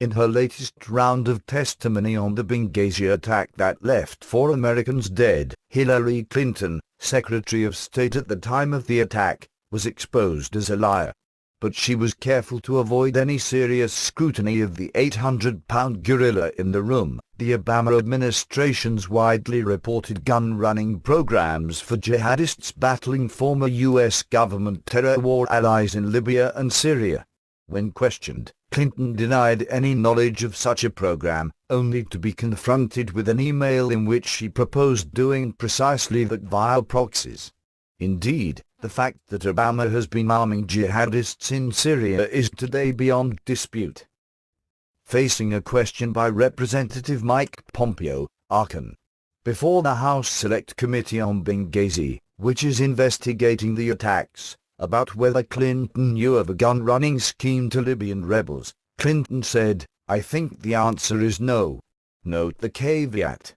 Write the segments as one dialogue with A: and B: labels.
A: In her latest round of testimony on the Benghazi attack that left 4 Americans dead, Hillary Clinton, Secretary of State at the time of the attack, was exposed as a liar. But she was careful to avoid any serious scrutiny of the 800-pound gorilla in the room, the Obama administration's widely reported gun-running programs for jihadists battling former U.S. government terror war allies in Libya and Syria. When questioned, Clinton denied any knowledge of such a program, only to be confronted with an email in which she proposed doing precisely that via proxies. Indeed, the fact that Obama has been arming jihadists in Syria is today beyond dispute. Facing a question by Representative Mike Pompeo, Arkan, before the House Select Committee on Benghazi, which is investigating the attacks, about whether Clinton knew of a gun-running scheme to Libyan rebels, Clinton said, "I think the answer is no." Note the caveat.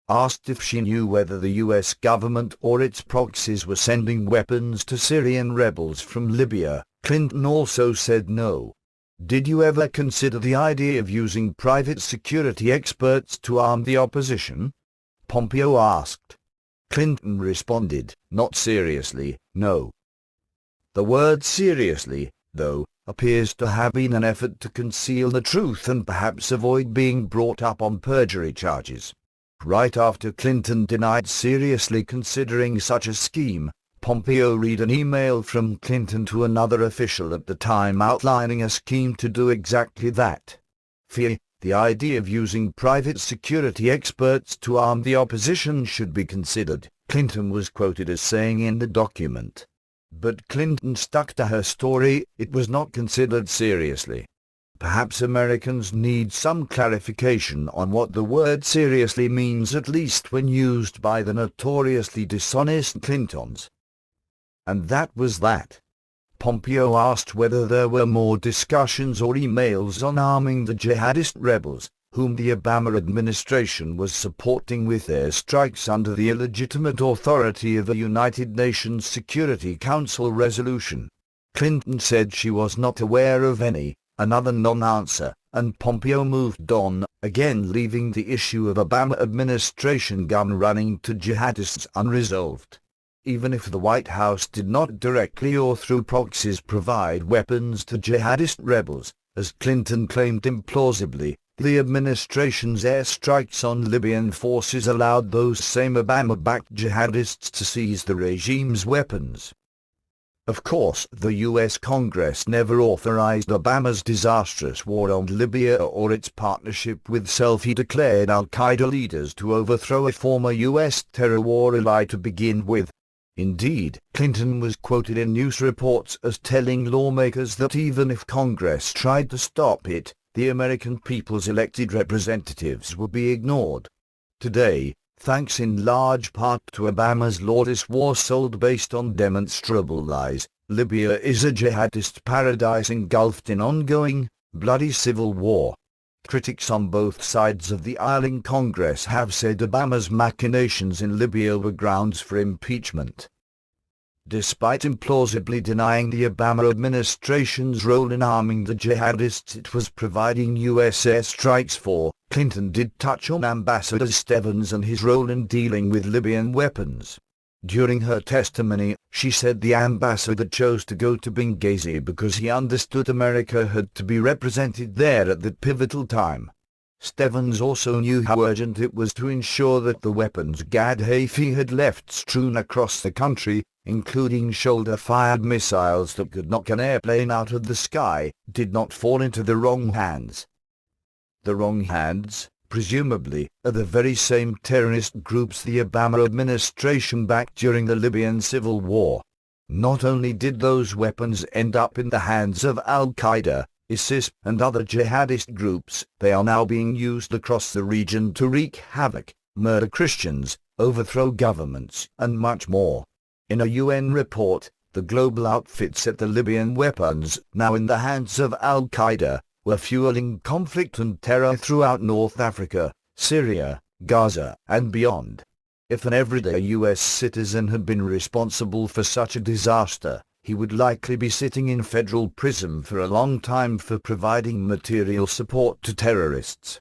A: Asked if she knew whether the U.S. government or its proxies were sending weapons to Syrian rebels from Libya, Clinton also said no. "Did you ever consider the idea of using private security experts to arm the opposition?" Pompeo asked. Clinton responded, "Not seriously, no." The word seriously, though, appears to have been an effort to conceal the truth and perhaps avoid being brought up on perjury charges. Right after Clinton denied seriously considering such a scheme, Pompeo read an email from Clinton to another official at the time outlining a scheme to do exactly that. The idea of using private security experts to arm the opposition should be considered, Clinton was quoted as saying in the document. But Clinton stuck to her story, it was not considered seriously. Perhaps Americans need some clarification on what the word seriously means, at least when used by the notoriously dishonest Clintons. And that was that. Pompeo asked whether there were more discussions or emails on arming the jihadist rebels, whom the Obama administration was supporting with airstrikes under the illegitimate authority of a United Nations Security Council resolution. Clinton said she was not aware of any. Another non-answer, and Pompeo moved on, again leaving the issue of Obama administration gun-running to jihadists unresolved. Even if the White House did not directly or through proxies provide weapons to jihadist rebels, as Clinton claimed implausibly, the administration's airstrikes on Libyan forces allowed those same Obama-backed jihadists to seize the regime's weapons. Of course, the U.S. Congress never authorized Obama's disastrous war on Libya or its partnership with self-declared al-Qaeda leaders to overthrow a former U.S. terror war ally to begin with. Indeed, Clinton was quoted in news reports as telling lawmakers that even if Congress tried to stop it, the American people's elected representatives would be ignored. Today, thanks in large part to Obama's lawless war sold based on demonstrable lies, Libya is a jihadist paradise engulfed in ongoing, bloody civil war. Critics on both sides of the aisle in Congress have said Obama's machinations in Libya were grounds for impeachment. Despite implausibly denying the Obama administration's role in arming the jihadists it was providing U.S. airstrikes for, Clinton did touch on Ambassador Stevens and his role in dealing with Libyan weapons. During her testimony, she said the ambassador chose to go to Benghazi because he understood America had to be represented there at that pivotal time. Stevens also knew how urgent it was to ensure that the weapons Gaddafi had left strewn across the country, including shoulder-fired missiles that could knock an airplane out of the sky, did not fall into the wrong hands. The wrong hands, presumably, are the very same terrorist groups the Obama administration backed during the Libyan civil war. Not only did those weapons end up in the hands of al-Qaeda, ISIS, and other jihadist groups, they are now being used across the region to wreak havoc, murder Christians, overthrow governments, and much more. In a UN report, the global outfits at the Libyan weapons, now in the hands of al-Qaeda, were fueling conflict and terror throughout North Africa, Syria, Gaza, and beyond. If an everyday U.S. citizen had been responsible for such a disaster, he would likely be sitting in federal prison for a long time for providing material support to terrorists.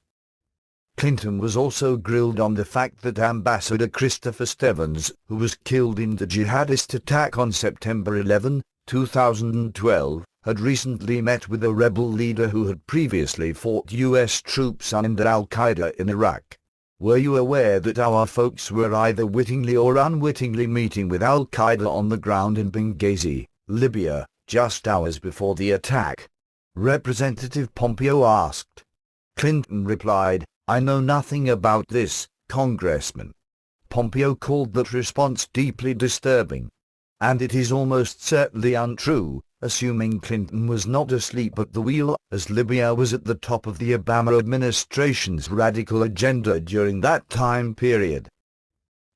A: Clinton was also grilled on the fact that Ambassador Christopher Stevens, who was killed in the jihadist attack on September 11, 2012, had recently met with a rebel leader who had previously fought U.S. troops under al-Qaeda in Iraq. Were you aware that our folks were either wittingly or unwittingly meeting with al-Qaeda on the ground in Benghazi, Libya, just hours before the attack? Representative Pompeo asked. Clinton replied, "I know nothing about this, Congressman." Pompeo called that response deeply disturbing. And it is almost certainly untrue, assuming Clinton was not asleep at the wheel, as Libya was at the top of the Obama administration's radical agenda during that time period.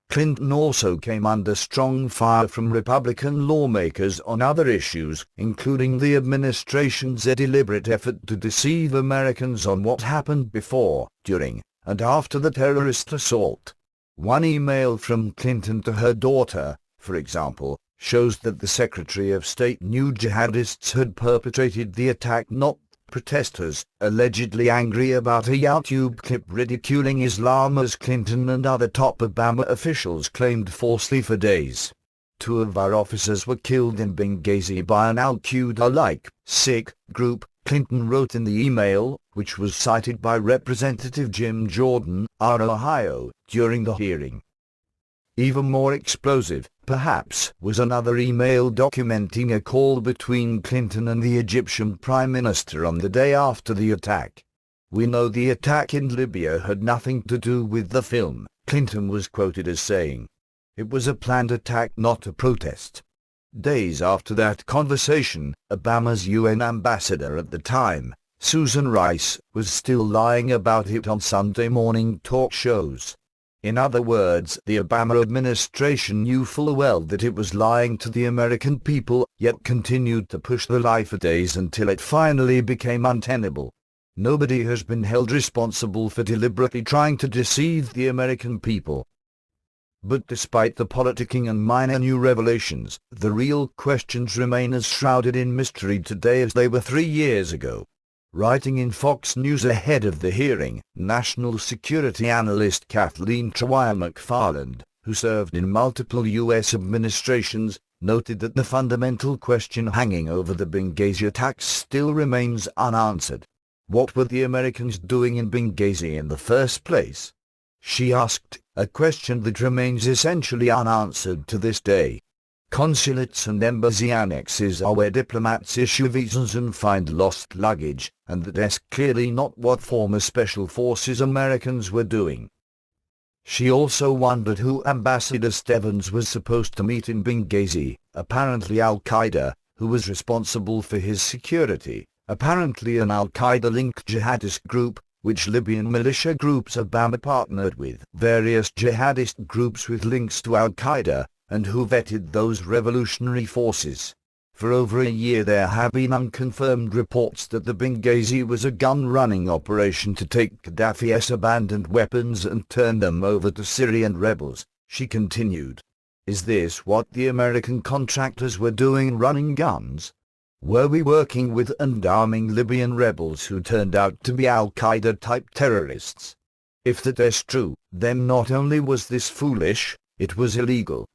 A: Clinton also came under strong fire from Republican lawmakers on other issues, including the administration's deliberate effort to deceive Americans on what happened before, during, and after the terrorist assault. One email from Clinton to her daughter, for example, shows that the Secretary of State knew jihadists had perpetrated the attack, not protesters, allegedly angry about a YouTube clip ridiculing Islam, as Clinton and other top Obama officials claimed falsely for days. 2 of our officers were killed in Benghazi by an al-Qaeda-like Sikh group, Clinton wrote in the email, which was cited by Representative Jim Jordan, R. Ohio, during the hearing. Even more explosive, perhaps, was another email documenting a call between Clinton and the Egyptian Prime Minister on the day after the attack. "We know the attack in Libya had nothing to do with the film," Clinton was quoted as saying. "It was a planned attack, not a protest." Days after that conversation, Obama's UN ambassador at the time, Susan Rice, was still lying about it on Sunday morning talk shows. In other words, the Obama administration knew full well that it was lying to the American people, yet continued to push the lie for days until it finally became untenable. Nobody has been held responsible for deliberately trying to deceive the American people. But despite the politicking and minor new revelations, the real questions remain as shrouded in mystery today as they were 3 years ago. Writing in Fox News ahead of the hearing, national security analyst Kathleen Trewire-McFarland, who served in multiple U.S. administrations, noted that the fundamental question hanging over the Benghazi attacks still remains unanswered. What were the Americans doing in Benghazi in the first place? She asked, a question that remains essentially unanswered to this day. Consulates and embassy annexes are where diplomats issue visas and find lost luggage, and that's clearly not what former Special Forces Americans were doing. She also wondered who Ambassador Stevens was supposed to meet in Benghazi, apparently al-Qaeda, who was responsible for his security, apparently an al-Qaeda-linked jihadist group, which Libyan militia groups Obama partnered with, various jihadist groups with links to al-Qaeda, and who vetted those revolutionary forces. For over a year there have been unconfirmed reports that the Benghazi was a gun-running operation to take Gaddafi's abandoned weapons and turn them over to Syrian rebels, she continued. Is this what the American contractors were doing, running guns? Were we working with and arming Libyan rebels who turned out to be al-Qaeda-type terrorists? If that is true, then not only was this foolish, it was illegal.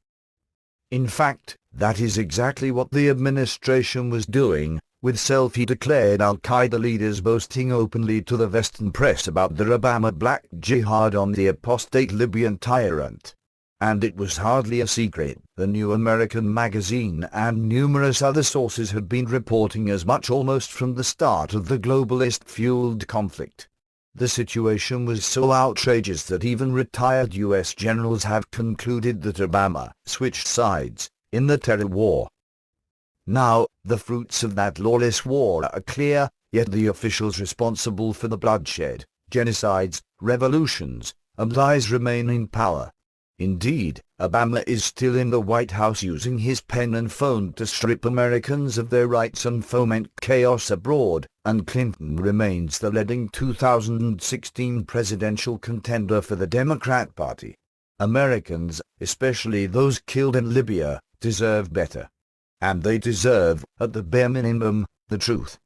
A: In fact, that is exactly what the administration was doing, with self-declared al-Qaeda leaders boasting openly to the Western press about their Obama black jihad on the apostate Libyan tyrant. And it was hardly a secret. The New American Magazine and numerous other sources had been reporting as much almost from the start of the globalist-fueled conflict. The situation was so outrageous that even retired U.S. generals have concluded that Obama switched sides in the terror war. Now, the fruits of that lawless war are clear, yet the officials responsible for the bloodshed, genocides, revolutions, and lies remain in power. Indeed, Obama is still in the White House using his pen and phone to strip Americans of their rights and foment chaos abroad, and Clinton remains the leading 2016 presidential contender for the Democrat Party. Americans, especially those killed in Libya, deserve better. and they deserve, at the bare minimum, the truth.